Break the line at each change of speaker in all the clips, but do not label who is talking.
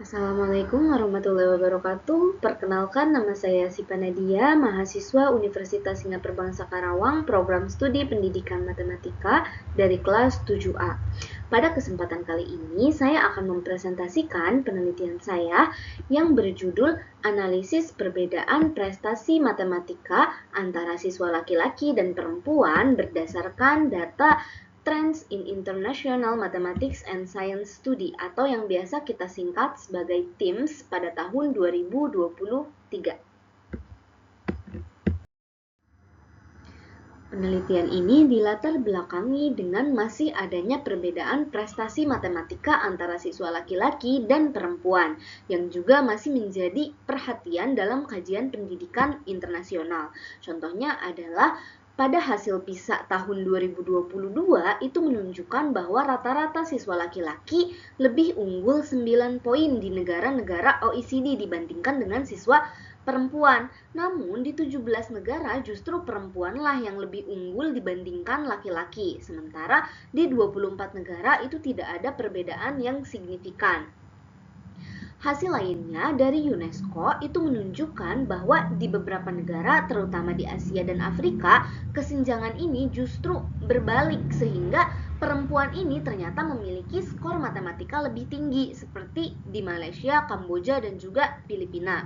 Assalamualaikum warahmatullahi wabarakatuh. Perkenalkan, nama saya Sipa Nadia, mahasiswa Universitas Singapura Bangsa Karawang, program studi pendidikan matematika dari kelas 7A. Pada kesempatan kali ini, saya akan mempresentasikan penelitian saya yang berjudul Analisis Perbedaan Prestasi Matematika antara siswa laki-laki dan perempuan berdasarkan data Trends in International Mathematics and Science Study atau yang biasa kita singkat sebagai TIMSS pada tahun 2023. Penelitian ini dilatar belakangi dengan masih adanya perbedaan prestasi matematika antara siswa laki-laki dan perempuan yang juga masih menjadi perhatian dalam kajian pendidikan internasional. Contohnya adalah pada hasil PISA tahun 2022 itu menunjukkan bahwa rata-rata siswa laki-laki lebih unggul 9 poin di negara-negara OECD dibandingkan dengan siswa perempuan. Namun di 17 negara justru perempuanlah yang lebih unggul dibandingkan laki-laki. Sementara di 24 negara itu tidak ada perbedaan yang signifikan. Hasil lainnya dari UNESCO itu menunjukkan bahwa di beberapa negara, terutama di Asia dan Afrika, kesenjangan ini justru berbalik sehingga perempuan ini ternyata memiliki skor matematika lebih tinggi seperti di Malaysia, Kamboja, dan juga Filipina.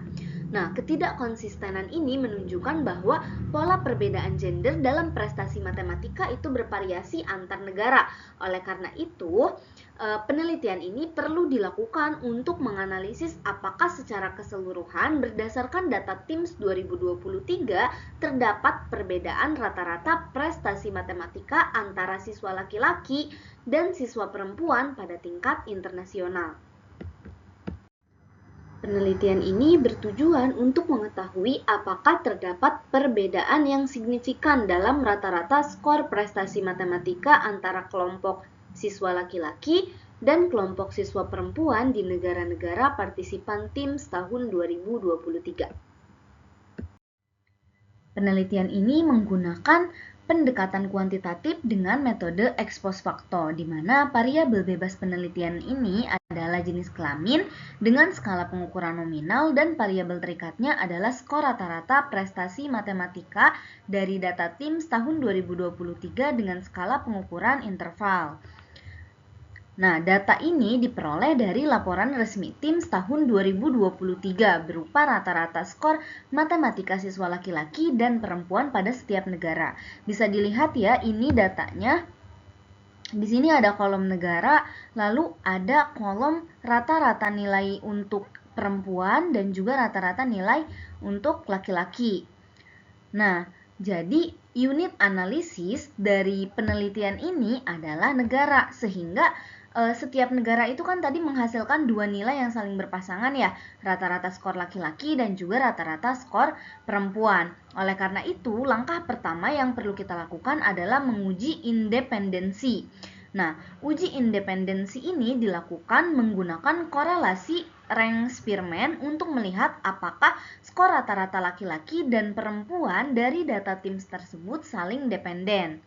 Nah, ketidakkonsistenan ini menunjukkan bahwa pola perbedaan gender dalam prestasi matematika itu bervariasi antar negara. Oleh karena itu, penelitian ini perlu dilakukan untuk menganalisis apakah secara keseluruhan berdasarkan data TIMSS 2023 terdapat perbedaan rata-rata prestasi matematika antara siswa laki-laki dan siswa perempuan pada tingkat internasional. Penelitian ini bertujuan untuk mengetahui apakah terdapat perbedaan yang signifikan dalam rata-rata skor prestasi matematika antara kelompok siswa laki-laki dan kelompok siswa perempuan di negara-negara partisipan TIMSS tahun 2023. Penelitian ini menggunakan pendekatan kuantitatif dengan metode ex post facto, di mana variabel bebas penelitian ini adalah jenis kelamin dengan skala pengukuran nominal dan variabel terikatnya adalah skor rata-rata prestasi matematika dari data TIMSS tahun 2023 dengan skala pengukuran interval. Nah, data ini diperoleh dari laporan resmi TIMSS tahun 2023 berupa rata-rata skor matematika siswa laki-laki dan perempuan pada setiap negara. Bisa dilihat ya, ini datanya. Di sini ada kolom negara, lalu ada kolom rata-rata nilai untuk perempuan dan juga rata-rata nilai untuk laki-laki. Nah, jadi unit analisis dari penelitian ini adalah negara, sehingga setiap negara itu kan tadi menghasilkan dua nilai yang saling berpasangan ya, rata-rata skor laki-laki dan juga rata-rata skor perempuan. Oleh karena itu, langkah pertama yang perlu kita lakukan adalah menguji independensi. Nah, uji independensi ini dilakukan menggunakan korelasi rank Spearman untuk melihat apakah skor rata-rata laki-laki dan perempuan dari data TIMSS tersebut saling dependen.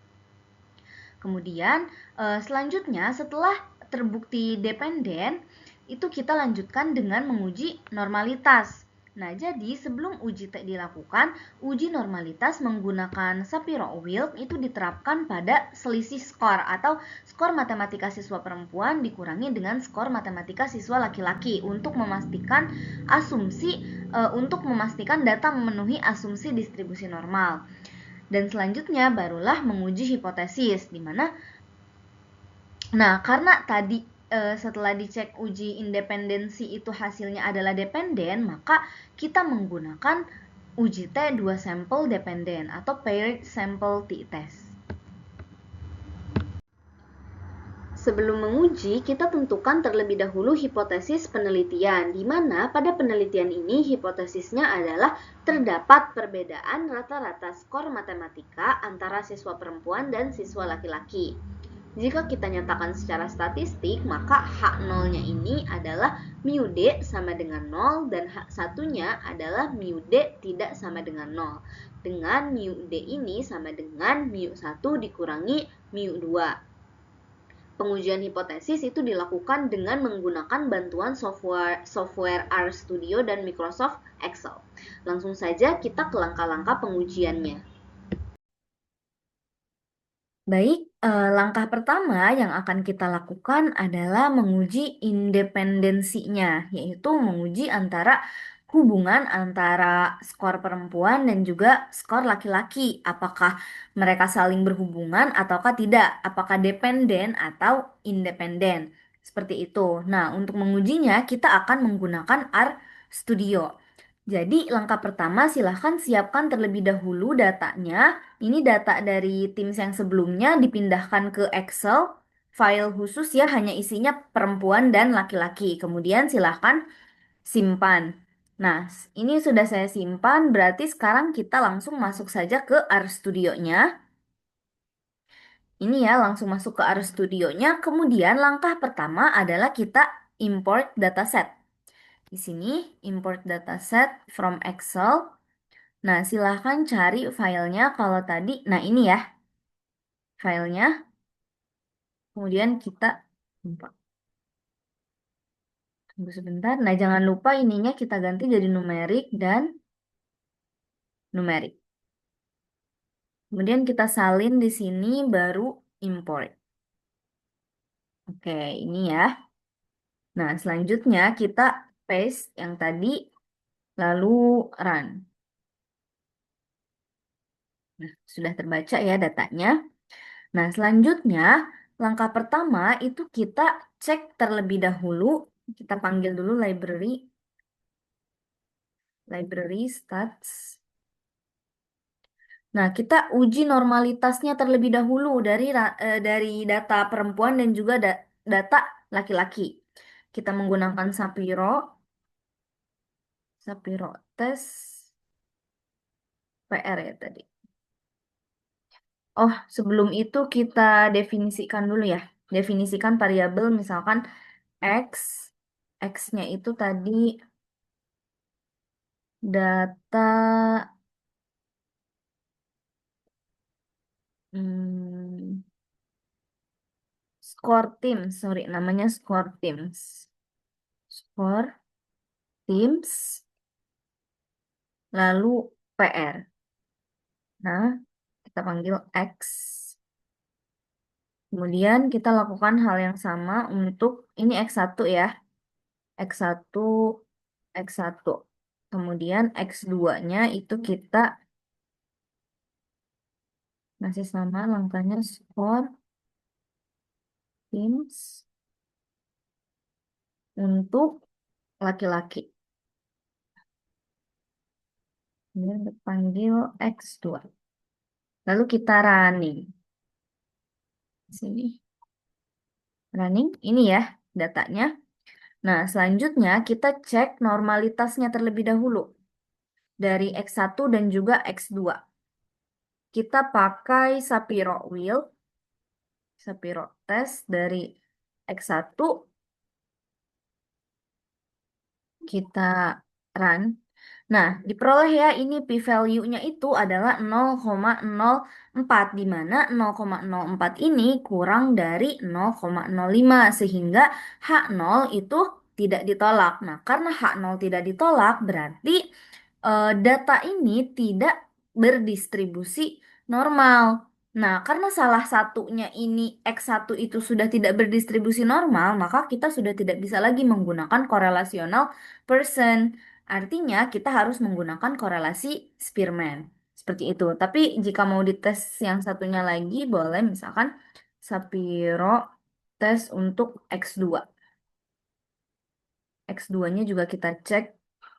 Kemudian, selanjutnya setelah terbukti dependen, itu kita lanjutkan dengan menguji normalitas. Nah, jadi sebelum uji dilakukan, uji normalitas menggunakan Shapiro-Wilk itu diterapkan pada selisih skor atau skor matematika siswa perempuan dikurangi dengan skor matematika siswa laki-laki untuk memastikan data memenuhi asumsi distribusi normal. Dan selanjutnya barulah menguji hipotesis, di mana karena tadi setelah dicek uji independensi itu hasilnya adalah dependen, maka kita menggunakan uji T2 sampel dependen atau paired sample t-test. Sebelum menguji, kita tentukan terlebih dahulu hipotesis penelitian, di mana pada penelitian ini hipotesisnya adalah terdapat perbedaan rata-rata skor matematika antara siswa perempuan dan siswa laki-laki. Jika kita nyatakan secara statistik, maka H0-nya ini adalah mu D sama dengan 0 dan H1-nya adalah mu D tidak sama dengan 0. Dengan mu D ini sama dengan mu 1 dikurangi mu 2. Pengujian hipotesis itu dilakukan dengan menggunakan bantuan software RStudio dan Microsoft Excel. Langsung saja kita ke langkah-langkah pengujiannya. Baik, langkah pertama yang akan kita lakukan adalah menguji independensinya, yaitu menguji hubungan antara skor perempuan dan juga skor laki-laki. Apakah mereka saling berhubungan ataukah tidak? Apakah dependen atau independen? Seperti itu. Nah, untuk mengujinya kita akan menggunakan RStudio. Jadi, langkah pertama silahkan siapkan terlebih dahulu datanya. Ini data dari Teams yang sebelumnya dipindahkan ke Excel, file khusus ya, hanya isinya perempuan dan laki-laki. Kemudian silahkan simpan. Nah, ini sudah saya simpan, berarti sekarang kita langsung masuk saja ke RStudio-nya. Ini ya, langsung masuk ke RStudio-nya. Kemudian langkah pertama adalah kita import dataset. Di sini, import dataset from Excel. Nah, silahkan cari filenya kalau tadi. Nah, ini ya filenya. Kemudian kita tunggu sebentar. Nah, jangan lupa ininya kita ganti jadi numerik dan numerik. Kemudian kita salin di sini baru import. Oke, ini ya. Nah, selanjutnya kita paste yang tadi lalu run. Nah, sudah terbaca ya datanya. Nah, selanjutnya langkah pertama itu kita cek terlebih dahulu. Kita panggil dulu library stats. Nah, kita uji normalitasnya terlebih dahulu dari data perempuan dan juga data laki-laki. Kita menggunakan Sapiro tes PR ya tadi. Oh, sebelum itu kita definisikan dulu ya. Definisikan variabel misalkan X. X-nya itu tadi data hmm, score teams, sorry, namanya score teams. Score teams, lalu PR. Nah, kita panggil X. Kemudian kita lakukan hal yang sama untuk ini X1 ya. X1, X1. Kemudian X2-nya itu kita masih sama langkahnya score teams untuk laki-laki. Kemudian kita panggil X2. Lalu kita running. Di sini. Running, ini ya datanya. Nah, selanjutnya kita cek normalitasnya terlebih dahulu. Dari X1 dan juga X2. Kita pakai Sapiro test dari X1. Kita run. Nah, diperoleh ya ini p-value-nya itu adalah 0,04 di mana 0,04 ini kurang dari 0,05 sehingga H0 itu tidak ditolak. Nah, karena H0 tidak ditolak berarti data ini tidak berdistribusi normal. Nah, karena salah satunya ini X1 itu sudah tidak berdistribusi normal, maka kita sudah tidak bisa lagi menggunakan korelasional person. Artinya kita harus menggunakan korelasi Spearman. Seperti itu. Tapi jika mau dites yang satunya lagi, boleh misalkan Sapiro tes untuk X2. X2-nya juga kita cek.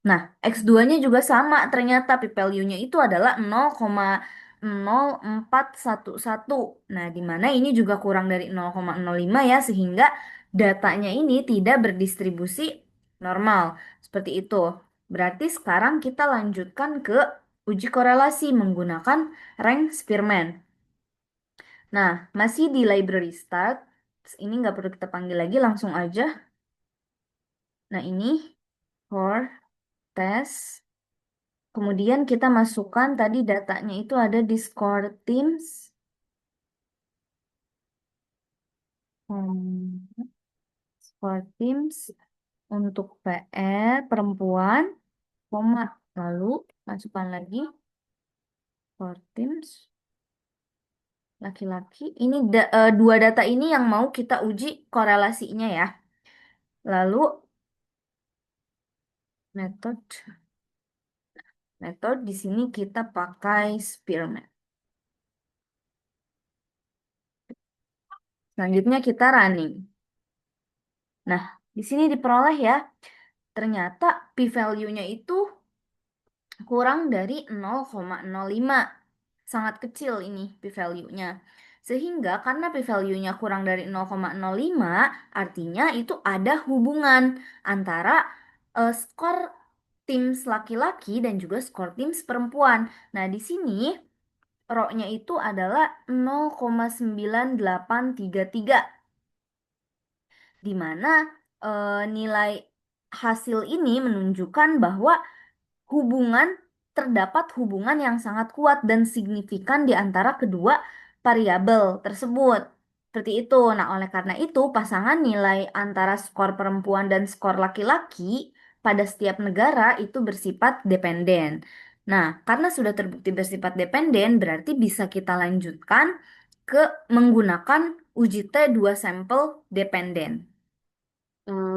Nah, X2-nya juga sama. Ternyata p-value-nya itu adalah 0,0411. Nah, di mana ini juga kurang dari 0,05 ya, sehingga datanya ini tidak berdistribusi normal. Seperti itu. Berarti sekarang kita lanjutkan ke uji korelasi menggunakan rank Spearman. Nah, masih di library start. Ini nggak perlu kita panggil lagi, langsung aja. Nah, ini for test. Kemudian kita masukkan tadi datanya itu ada di score teams. Skor Teams untuk PR perempuan, koma, lalu masukkan lagi skor Teams laki-laki. Ini dua data ini yang mau kita uji korelasinya ya. Lalu metode di sini kita pakai Spearman. Selanjutnya kita running. Nah, di sini diperoleh ya. Ternyata p-value-nya itu kurang dari 0,05. Sangat kecil ini p-value-nya. Sehingga karena p-value-nya kurang dari 0,05, artinya itu ada hubungan antara skor Teams laki-laki dan juga skor Teams perempuan. Nah, di sini RO-nya itu adalah 0,9833, di mana nilai hasil ini menunjukkan bahwa terdapat hubungan yang sangat kuat dan signifikan di antara kedua variabel tersebut. Seperti itu. Nah, oleh karena itu, pasangan nilai antara skor perempuan dan skor laki-laki pada setiap negara itu bersifat dependen. Nah, karena sudah terbukti bersifat dependen, berarti bisa kita lanjutkan ke menggunakan uji T2 sampel dependen.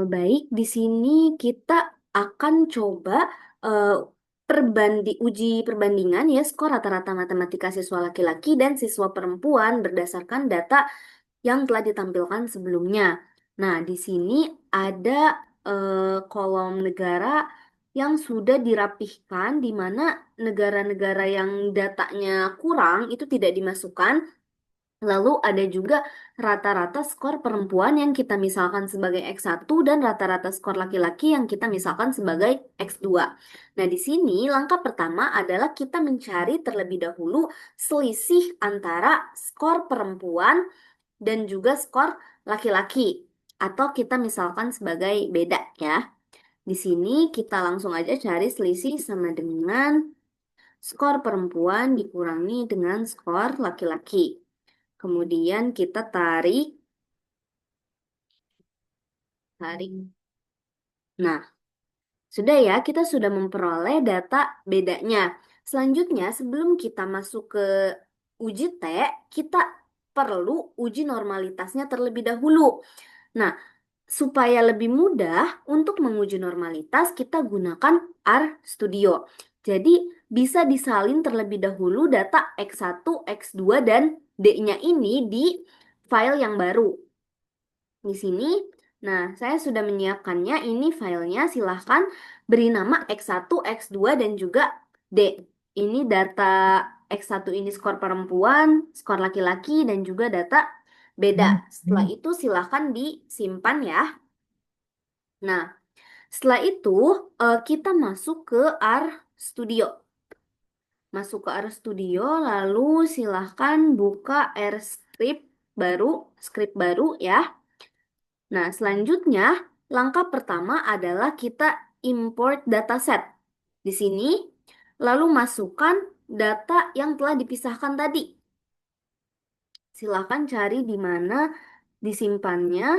Baik, di sini kita akan coba eh, uji perbandingan ya skor rata-rata matematika siswa laki-laki dan siswa perempuan berdasarkan data yang telah ditampilkan sebelumnya. Nah, di sini ada kolom negara yang sudah dirapihkan, di mana negara-negara yang datanya kurang itu tidak dimasukkan. Lalu ada juga rata-rata skor perempuan yang kita misalkan sebagai X1 dan rata-rata skor laki-laki yang kita misalkan sebagai X2. Nah, di sini langkah pertama adalah kita mencari terlebih dahulu selisih antara skor perempuan dan juga skor laki-laki. Atau kita misalkan sebagai beda ya. Di sini kita langsung aja cari selisih sama dengan skor perempuan dikurangi dengan skor laki-laki. Kemudian kita tarik. Nah, sudah ya, kita sudah memperoleh data bedanya. Selanjutnya, sebelum kita masuk ke uji T, kita perlu uji normalitasnya terlebih dahulu. Nah, supaya lebih mudah untuk menguji normalitas, kita gunakan RStudio. Jadi, bisa disalin terlebih dahulu data X1, X2, dan D-nya ini di file yang baru. Di sini, nah saya sudah menyiapkannya, ini filenya, silahkan beri nama X1, X2, dan juga D. Ini data X1 ini skor perempuan, skor laki-laki, dan juga data beda. Setelah itu silahkan disimpan ya. Nah, setelah itu kita masuk ke RStudio. Masuk ke RStudio, lalu silahkan buka script baru ya. Nah, selanjutnya, langkah pertama adalah kita import dataset. Di sini, lalu masukkan data yang telah dipisahkan tadi. Silakan cari di mana disimpannya.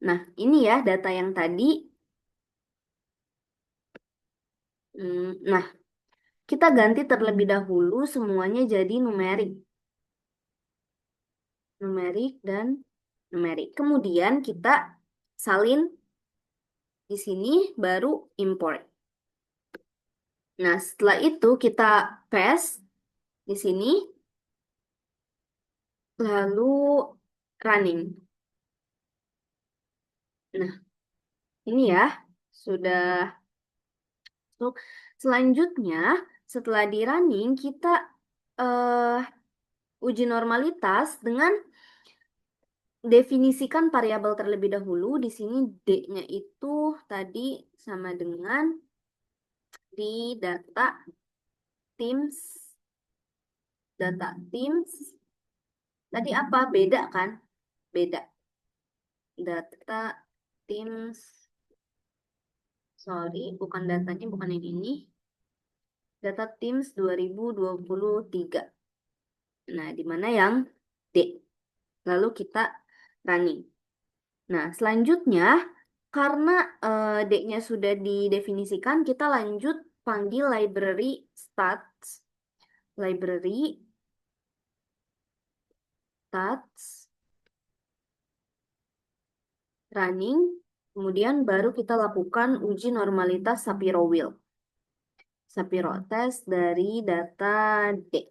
Nah, ini ya data yang tadi. Nah, kita ganti terlebih dahulu semuanya jadi numerik. Numerik dan numerik. Kemudian kita salin di sini baru import. Nah, setelah itu kita paste di sini, lalu running. Nah, ini ya, sudah masuk. Selanjutnya, setelah di running, kita eh, uji normalitas dengan definisikan variabel terlebih dahulu. Di sini D-nya itu tadi sama dengan di Teams, data Teams. Tadi apa? Beda kan? Beda. Data Teams. Sorry, bukan datanya, bukan yang ini. Data Teams 2023. Nah, di mana yang D? Lalu kita running. Nah, selanjutnya karena D-nya sudah didefinisikan, kita lanjut panggil library stats, library stats running, kemudian baru kita lakukan uji normalitas Shapiro-Wilk. Shapiro test dari data D.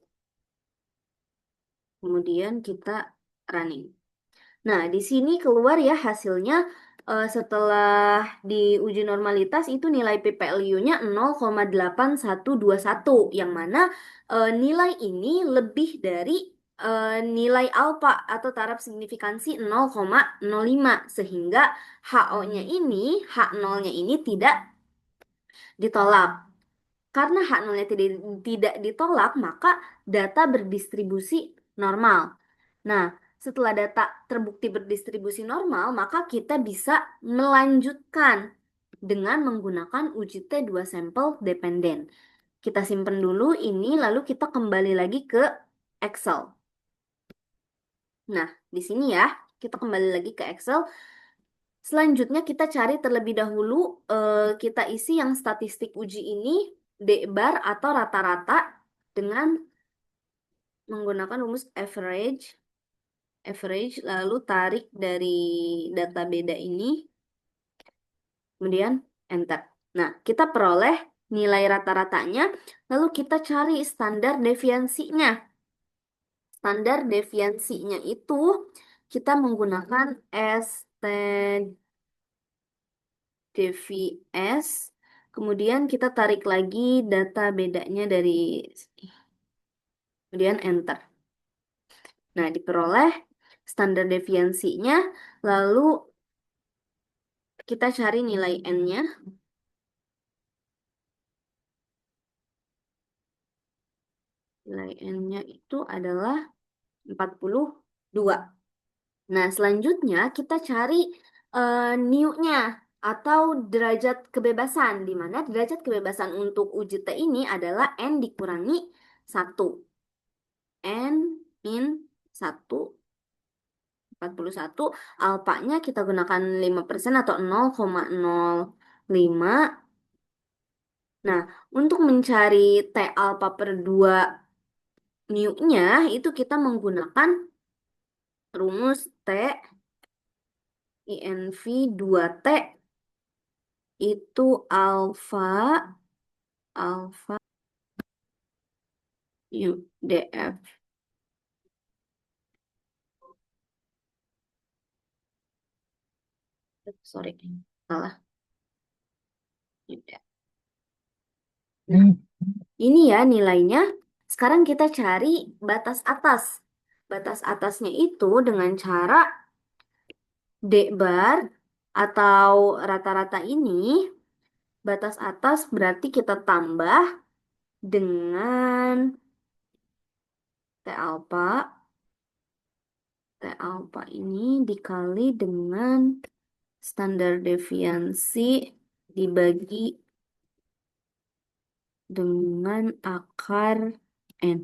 Kemudian kita running. Nah, di sini keluar ya hasilnya setelah diuji normalitas itu nilai p-value-nya 0,8121 yang mana nilai ini lebih dari nilai alfa atau taraf signifikansi 0,05 sehingga HO-nya ini, H0-nya ini tidak ditolak. Karena H0-nya tidak ditolak, maka data berdistribusi normal. Nah, setelah data terbukti berdistribusi normal, maka kita bisa melanjutkan dengan menggunakan uji T2 sampel dependen. Kita simpan dulu ini, lalu kita kembali lagi ke Excel. Nah, di sini ya, kita kembali lagi ke Excel. Selanjutnya kita cari terlebih dahulu, kita isi yang statistik uji ini, D bar atau rata-rata dengan menggunakan rumus average, lalu tarik dari data beda ini, kemudian enter. Nah, kita peroleh nilai rata-ratanya, lalu kita cari standar deviansinya. Standar deviansinya itu kita menggunakan STDVS, kemudian kita tarik lagi data bedanya dari sini. Kemudian enter. Nah, diperoleh standar deviansinya, lalu kita cari nilai N-nya. Nilai N-nya itu adalah 42. Nah, selanjutnya kita cari new-nya atau derajat kebebasan, di mana derajat kebebasan untuk uji T ini adalah N dikurangi 1. N min 1, 41. Alfanya kita gunakan 5% atau 0,05. Nah, untuk mencari T alfa per 2 new-nya itu kita menggunakan rumus T INV 2T itu alfa UDF. Sorry, salah. UDF. Nah, ini ya nilainya. Sekarang kita cari batas atas. Batas atasnya itu dengan cara D bar atau rata-rata ini, batas atas berarti kita tambah dengan T alpha. T alpha ini dikali dengan standar deviansi dibagi dengan akar N.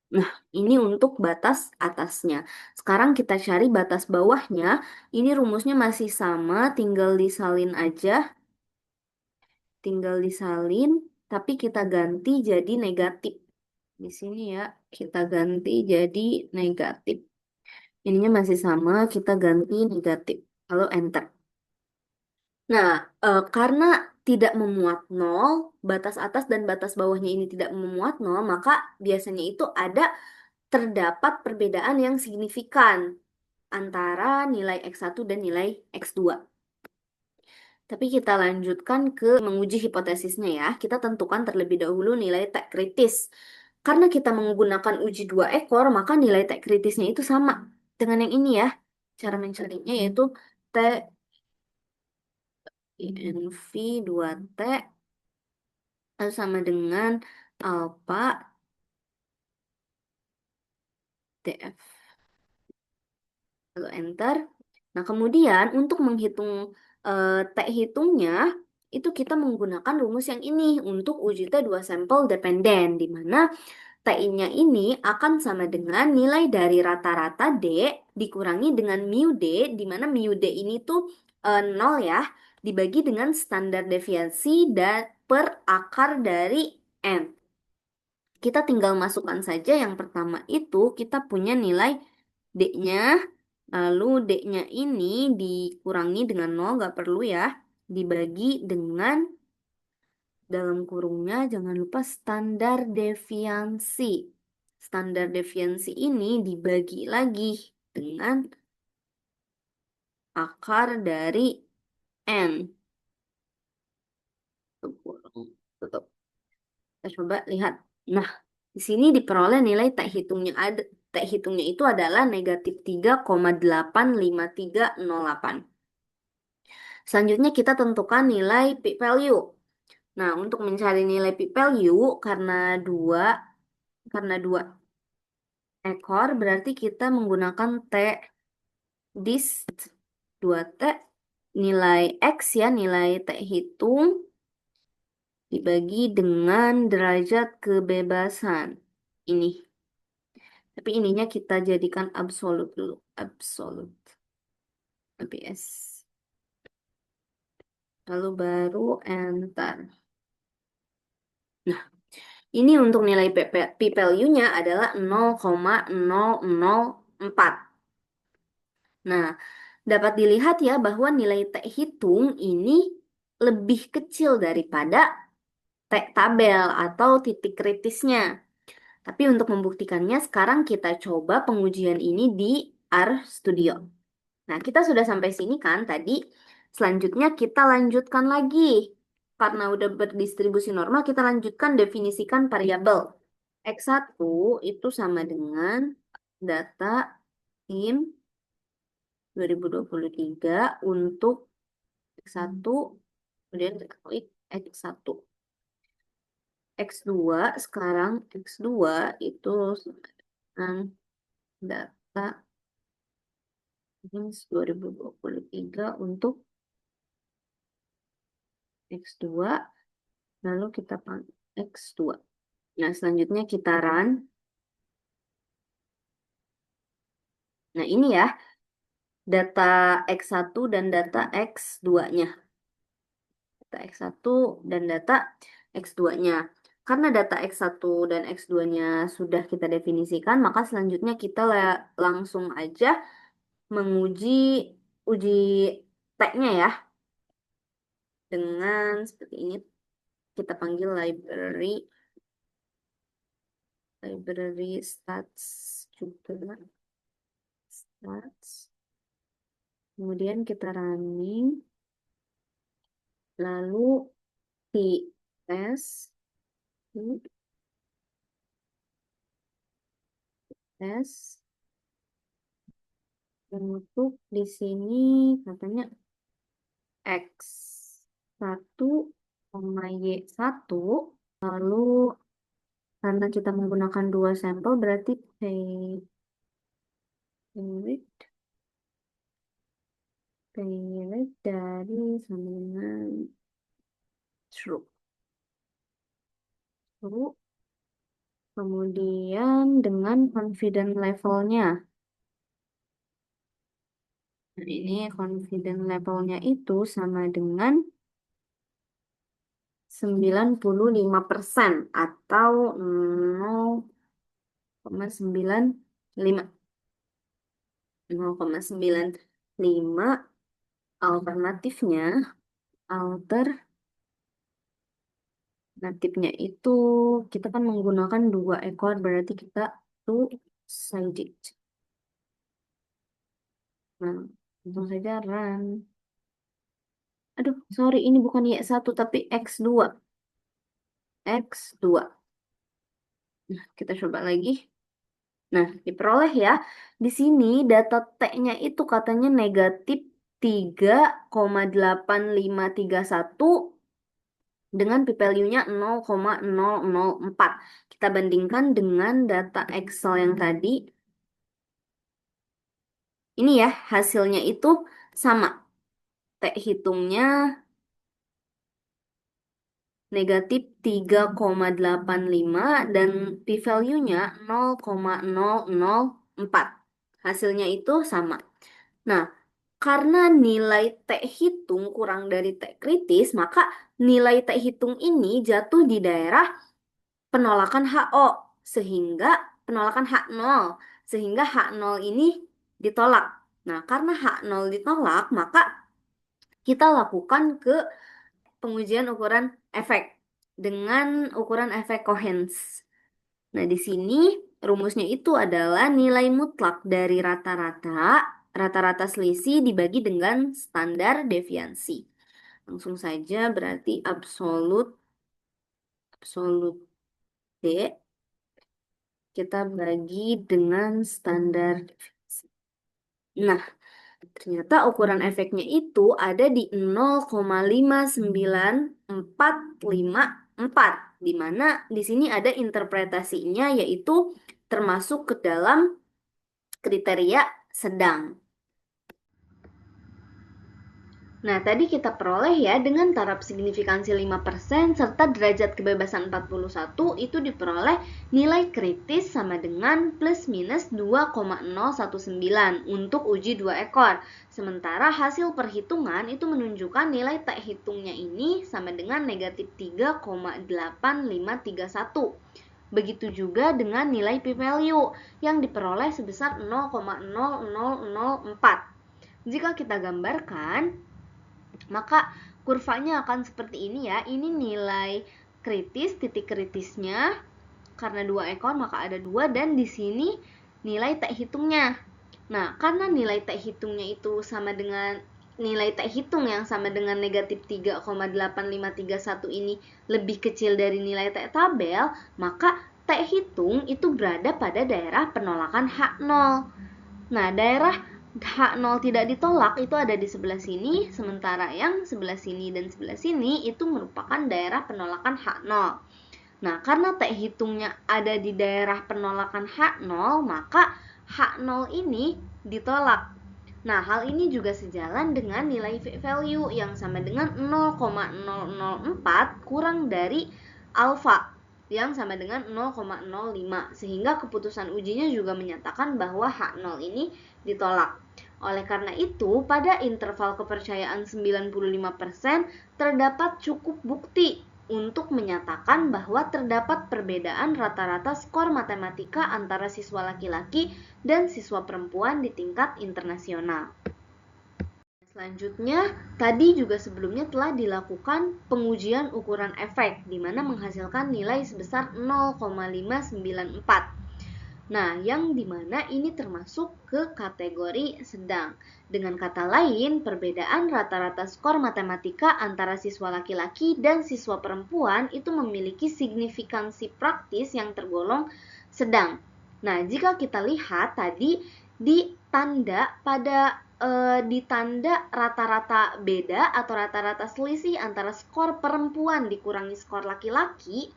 Nah, ini untuk batas atasnya. Sekarang kita cari batas bawahnya. Ini rumusnya masih sama, tinggal disalin aja. Tinggal disalin, tapi kita ganti jadi negatif. Di sini ya, kita ganti jadi negatif. Ininya masih sama, kita ganti negatif. Lalu enter. Nah, karena tidak memuat nol, batas atas dan batas bawahnya ini tidak memuat nol, maka biasanya itu terdapat perbedaan yang signifikan antara nilai X1 dan nilai X2. Tapi kita lanjutkan ke menguji hipotesisnya ya. Kita tentukan terlebih dahulu nilai T kritis. Karena kita menggunakan uji 2 ekor, maka nilai T kritisnya itu sama dengan yang ini ya. Cara mencarinya yaitu T INV 2T lalu sama dengan alpha DF. Lalu enter. Nah, kemudian untuk menghitung T hitungnya, itu kita menggunakan rumus yang ini untuk uji T2 sampel dependen, di mana T
TI-nya ini akan sama dengan nilai dari rata-rata D dikurangi dengan mu D, di mana mu D ini tuh 0 ya, dibagi dengan standar deviasi dan per akar dari N. Kita tinggal masukkan saja yang pertama itu kita punya nilai D-nya, lalu D-nya ini dikurangi dengan 0, nggak perlu ya, dibagi dengan dalam kurungnya jangan lupa standar deviansi. Standar deviansi ini dibagi lagi dengan akar dari N. Tutup. Kita coba lihat. Nah, di sini diperoleh nilai tak hitungnya ada. Tak hitungnya itu adalah negatif 3,85308. Selanjutnya kita tentukan nilai peak value. Nah, untuk mencari nilai peak value karena dua ekor berarti kita menggunakan T dis 2T nilai X ya, nilai T hitung dibagi dengan derajat kebebasan. Ini. Tapi ininya kita jadikan absolut dulu. Absolut. ABS. Lalu baru enter. Nah, ini untuk nilai P value-nya adalah 0,004. Nah, dapat dilihat ya bahwa nilai T hitung ini lebih kecil daripada T tabel atau titik kritisnya. Tapi untuk membuktikannya, sekarang kita coba pengujian ini di RStudio. Nah, kita sudah sampai sini kan tadi. Selanjutnya kita lanjutkan lagi. Karena udah berdistribusi normal, kita lanjutkan definisikan variabel. X1 itu sama dengan data in 2023 untuk X1, kemudian klik X1. X2 sekarang X2 itu dengan data ini 2023 untuk X2, lalu kita panggil X2. Nah, selanjutnya kita run. Nah, ini ya, data X1 dan data X2-nya. Data X1 dan data X2-nya. Karena data X1 dan X2-nya sudah kita definisikan, maka selanjutnya kita langsung aja menguji uji T-nya ya. Dengan seperti ini, kita panggil library stats juga. Stats. Kemudian kita running. Lalu ts tes untuk di sini katanya X1, Y1, lalu karena kita menggunakan dua sampel berarti payload dari sama dengan true. Kemudian dengan confidence levelnya. Nah, ini confidence levelnya itu sama dengan 95% atau 0,95. 0,95 alternatifnya alternatifnya itu kita kan menggunakan dua ekor berarti kita two sided. Nah, langsung saja run. Aduh, sorry ini bukan Y1 tapi X2. X2. Nah, kita coba lagi. Nah, diperoleh ya. Di sini data T-nya itu katanya negatif 3,8531 dengan p-value-nya 0,004. Kita bandingkan dengan data Excel yang tadi. Ini ya, hasilnya itu sama. T hitungnya negatif 3,85 dan p-value-nya 0,004. Hasilnya itu sama. Nah, karena nilai T hitung kurang dari T kritis, maka nilai T hitung ini jatuh di daerah penolakan HO, sehingga penolakan H0, sehingga H0 ini ditolak. Nah, karena H0 ditolak, maka kita lakukan ke pengujian ukuran efek dengan ukuran efek Cohen. Nah, di sini rumusnya itu adalah nilai mutlak dari rata-rata selisih dibagi dengan standar deviansi. Langsung saja berarti absolut D kita bagi dengan standar deviansi. Nah, ternyata ukuran efeknya itu ada di 0,59454, di mana di sini ada interpretasinya yaitu termasuk ke dalam kriteria sedang.
Nah, tadi kita peroleh ya dengan taraf signifikansi 5% serta derajat kebebasan 41 itu diperoleh nilai kritis sama dengan plus minus 2,019 untuk uji 2 ekor. Sementara hasil perhitungan itu menunjukkan nilai T hitungnya ini sama dengan negatif 3,8531. Begitu juga dengan nilai p-value yang diperoleh sebesar 0,0004. Jika kita gambarkan, maka kurvanya akan seperti ini ya. Ini nilai kritis, titik kritisnya. Karena 2 ekor maka ada 2, dan di sini nilai T hitungnya. Nah, karena nilai T hitungnya itu sama dengan nilai T hitung yang sama dengan negatif 3,8531 ini lebih kecil dari nilai T tabel, maka T hitung itu berada pada daerah penolakan H0. Nah, daerah H0 tidak ditolak itu ada di sebelah sini, sementara yang sebelah sini dan sebelah sini itu merupakan daerah penolakan H0. Nah, karena T hitungnya ada di daerah penolakan H0, maka H0 ini ditolak. Nah, hal ini juga sejalan dengan nilai value yang sama dengan 0,004 kurang dari alfa yang sama dengan 0,05, sehingga keputusan ujinya juga menyatakan bahwa H0 ini ditolak. Oleh karena itu, pada interval kepercayaan 95% terdapat cukup bukti untuk menyatakan bahwa terdapat perbedaan rata-rata skor matematika antara siswa laki-laki dan siswa perempuan di tingkat internasional. Selanjutnya, tadi juga sebelumnya telah dilakukan pengujian ukuran efek, di mana menghasilkan nilai sebesar 0,594. Nah, yang dimana ini termasuk ke kategori sedang. Dengan kata lain, perbedaan rata-rata skor matematika antara siswa laki-laki dan siswa perempuan itu memiliki signifikansi praktis yang tergolong sedang. Nah, jika kita lihat tadi ditanda rata-rata beda atau rata-rata selisih antara skor perempuan dikurangi skor laki-laki,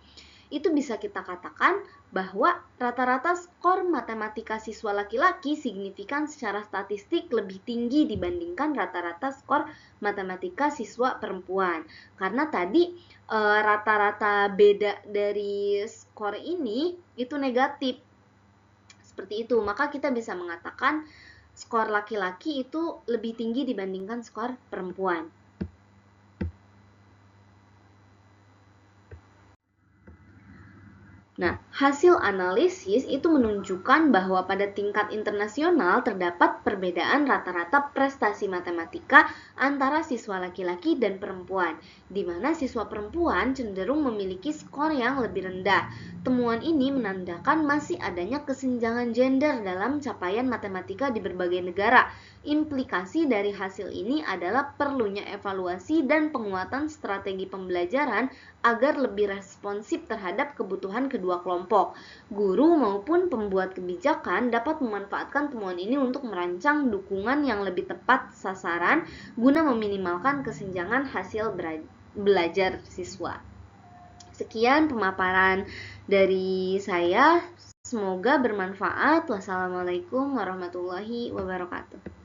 itu bisa kita katakan bahwa rata-rata skor matematika siswa laki-laki signifikan secara statistik lebih tinggi dibandingkan rata-rata skor matematika siswa perempuan. Karena tadi rata-rata beda dari skor ini itu negatif. Seperti itu, maka kita bisa mengatakan skor laki-laki itu lebih tinggi dibandingkan skor perempuan. Nah, hasil analisis itu menunjukkan bahwa pada tingkat internasional terdapat perbedaan rata-rata prestasi matematika antara siswa laki-laki dan perempuan, di mana siswa perempuan cenderung memiliki skor yang lebih rendah. Temuan ini menandakan masih adanya kesenjangan gender dalam capaian matematika di berbagai negara. Implikasi dari hasil ini adalah perlunya evaluasi dan penguatan strategi pembelajaran agar lebih responsif terhadap kebutuhan kedua kelompok. Guru maupun pembuat kebijakan dapat memanfaatkan temuan ini untuk merancang dukungan yang lebih tepat sasaran guna meminimalkan kesenjangan hasil belajar siswa. Sekian pemaparan dari saya. Semoga bermanfaat. Wassalamualaikum warahmatullahi wabarakatuh.